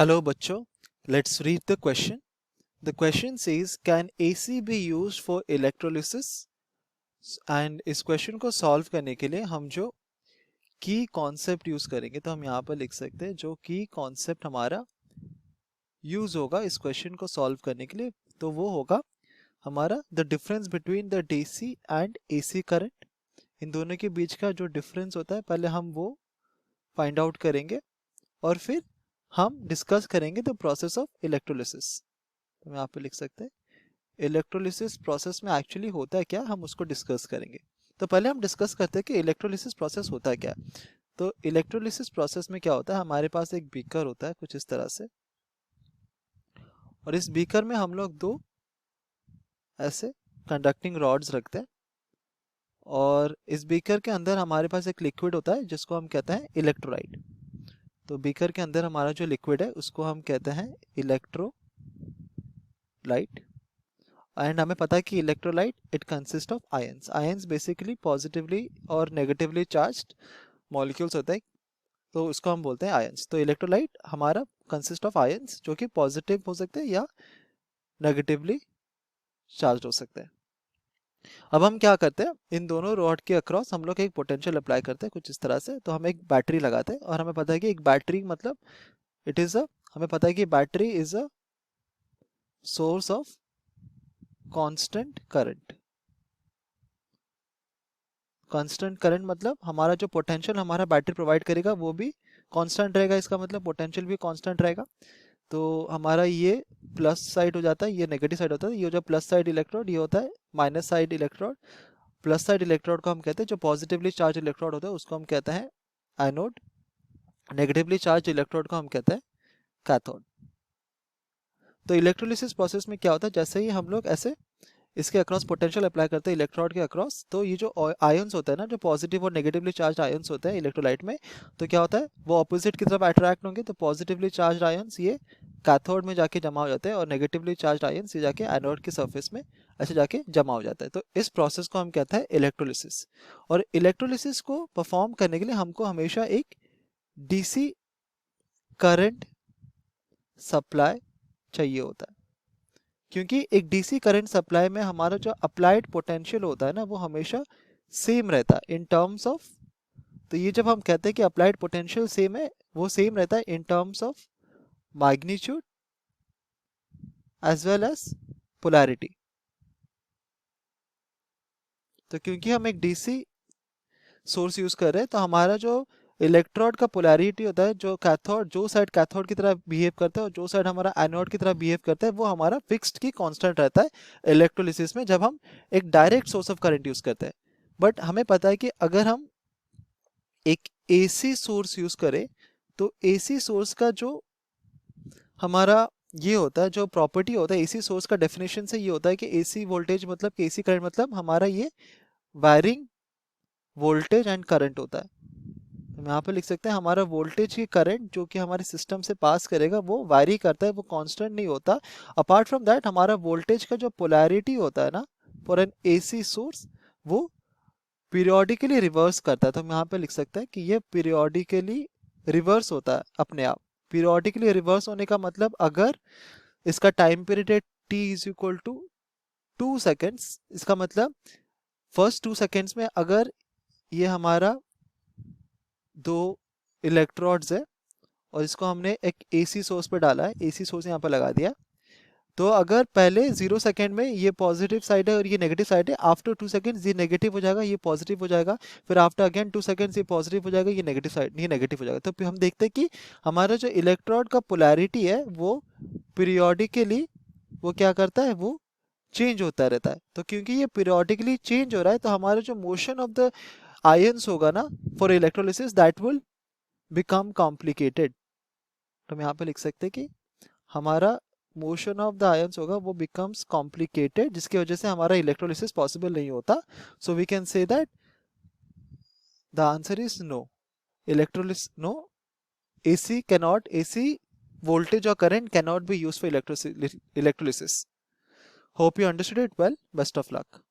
Hello बच्चों, let's read the question. The question says, can AC be used for electrolysis? And इस question को solve करने के लिए हम जो की कॉन्सेप्ट यूज करेंगे, तो हम यहाँ पर लिख सकते हैं जो की कॉन्सेप्ट हमारा यूज होगा इस क्वेश्चन को सॉल्व करने के लिए, तो वो होगा हमारा the difference between the DC and AC current. इन दोनों के बीच का जो डिफरेंस होता है पहले हम वो फाइंड आउट करेंगे और फिर हम डिस्कस करेंगे द प्रोसेस ऑफ इलेक्ट्रोलिसिस। तो हम यहाँ पे लिख सकते हैं इलेक्ट्रोलिसिस प्रोसेस में एक्चुअली होता है क्या, हम उसको डिस्कस करेंगे। तो पहले हम डिस्कस करते हैं कि इलेक्ट्रोलिसिस प्रोसेस होता है क्या। तो इलेक्ट्रोलिसिस प्रोसेस में क्या होता है, हमारे पास एक बीकर होता है कुछ इस तरह से, और इस बीकर में हम लोग दो ऐसे कंडक्टिंग रॉड्स रखते हैं, और इस बीकर के अंदर हमारे पास एक लिक्विड होता है जिसको हम कहते हैं इलेक्ट्रोलाइट। तो बीकर के अंदर हमारा जो लिक्विड है उसको हम कहते हैं इलेक्ट्रोलाइट। एंड हमें पता है कि electrolyte it consist of ions. Ions basically positively और नेगेटिवली चार्ज्ड मॉलिक्यूल्स होते हैं, तो उसको हम बोलते हैं आयंस। तो इलेक्ट्रोलाइट हमारा कंसिस्ट ऑफ आयंस जो कि पॉजिटिव हो सकते हैं या नेगेटिवली चार्ज हो सकते हैं। अब हम क्या करते हैं, इन दोनों रॉड के अक्रॉस हम लोग एक पोटेंशियल अप्लाई करते हैं कुछ इस तरह से। तो हम एक बैटरी लगाते हैं, और हमें पता है कि एक बैटरी मतलब इट इज अ, हमें पता है कि battery is a source of constant current. Constant current मतलब हमारा जो पोटेंशियल हमारा बैटरी प्रोवाइड करेगा वो भी कांस्टेंट रहेगा, इसका मतलब पोटेंशियल भी कांस्टेंट रहेगा। तो हमारा ये प्लस साइड हो जाता है, ये नेगेटिव साइड होता है। ये जो प्लस साइड इलेक्ट्रोड ये होता है minus side electrode. Plus side electrode को हम कहते हैं, जो पॉजिटिवली चार्ज इलेक्ट्रोड होता है उसको हम कहते हैं एनोड। नेगेटिवली चार्ज इलेक्ट्रोड को हम कहते हैं कैथोड। तो इलेक्ट्रोलिसिस प्रोसेस में क्या होता है, जैसे ही हम लोग ऐसे इसके अक्रॉस पोटेंशियल अप्लाई करते हैं इलेक्ट्रोड के अक्रॉस, तो ये जो आयंस होता है ना, जो पॉजिटिव और नेगेटिवली चार्ज आयंस होते हैं इलेक्ट्रोलाइट में, तो क्या होता है वो ऑपोजिट की तरफ अट्रैक्ट होंगे। तो पॉजिटिवली चार्ज आयंस ये कैथोड में जाके जमा हो जाते हैं, और नेगेटिवली चार्ज आयंस ये जाके एनोड की सरफेस में ऐसे जाके जमा हो जाता है। तो इस प्रोसेस को हम कहते हैं इलेक्ट्रोलिसिस। और इलेक्ट्रोलिसिस को परफॉर्म करने के लिए हमको हमेशा एक डीसी करंट सप्लाई चाहिए होता है, क्योंकि एक डीसी करंट सप्लाई में हमारा जो अप्लाइड पोटेंशियल होता है ना वो हमेशा सेम रहता है इन टर्म्स ऑफ, तो ये जब हम कहते हैं कि अप्लाइड पोटेंशियल सेम है, वो सेम रहता है in terms of magnitude as well as polarity. तो क्योंकि हम एक डीसी सोर्स यूज कर रहे हैं, तो हमारा जो इलेक्ट्रोड का पोलैरिटी होता है, जो कैथोड जो साइड कैथोड की तरह बिहेव करता है और जो साइड हमारा एनोड की तरह बिहेव करता है, वो हमारा फिक्स्ड की कांस्टेंट रहता है इलेक्ट्रोलिसिस में, जब हम एक direct source of current use करते हैं। बट हमें पता है कि अगर हम एक एसी सोर्स यूज करें, तो एसी सोर्स का जो हमारा ये होता है, जो प्रॉपर्टी होता है एसी सोर्स का, डेफिनेशन से ये होता है कि एसी वोल्टेज मतलब कि एसी करंट मतलब हमारा ये वायरिंग वोल्टेज एंड करंट होता है। हम यहाँ पे लिख सकते हैं हमारा वोल्टेज की करंट जो कि हमारे सिस्टम से पास करेगा वो वायरी करता है, वो कांस्टेंट नहीं होता। अपार्ट फ्रॉम दैट हमारा वोल्टेज का जो पोलैरिटी होता है ना फॉर एन एसी सोर्स, वो पीरियोडिकली रिवर्स करता है। तो हम यहाँ पे लिख सकते हैं कि ये पीरियोडिकली रिवर्स होता है अपने आप। पीरियोडिकली रिवर्स होने का मतलब अगर इसका टाइम पीरियड है t is equal to 2 seconds, इसका मतलब फर्स्ट 2 सेकेंड्स में अगर ये हमारा दो इलेक्ट्रोड्स है और इसको हमने एक एसी सोर्स पे डाला है, एसी सोर्स यहाँ पर लगा दिया, तो अगर पहले 0 सेकेंड में ये पॉजिटिव साइड है और ये नेगेटिव साइड है, आफ्टर 2 सेकेंड ये नेगेटिव हो जाएगा, ये पॉजिटिव हो जाएगा, फिर आफ्टर अगेन 2 सेकेंड ये पॉजिटिव हो जाएगा, ये नेगेटिव साइड ये नेगेटिव हो जाएगा। तो फिर हम देखते हैं कि हमारा जो इलेक्ट्रोड का पोलैरिटी है वो पीरियोडिकली वो क्या करता है, वो चेंज होता रहता है। तो क्योंकि ये पीरियोडिकली चेंज हो रहा है, तो हमारा जो मोशन ऑफ द आयंस होगा ना for electrolysis that will become complicated. तो हम यहाँ पे लिख सकते हैं कि हमारा मोशन ऑफ द आयंस होगा वो बिकम्स कॉम्प्लिकेटेड, जिसकी वजह से हमारा इलेक्ट्रोलिसिस पॉसिबल नहीं होता। So we can say that the answer is no, electrolysis no, AC cannot, AC voltage or current cannot be used for electrolysis. Hope you understood it well. Best of luck.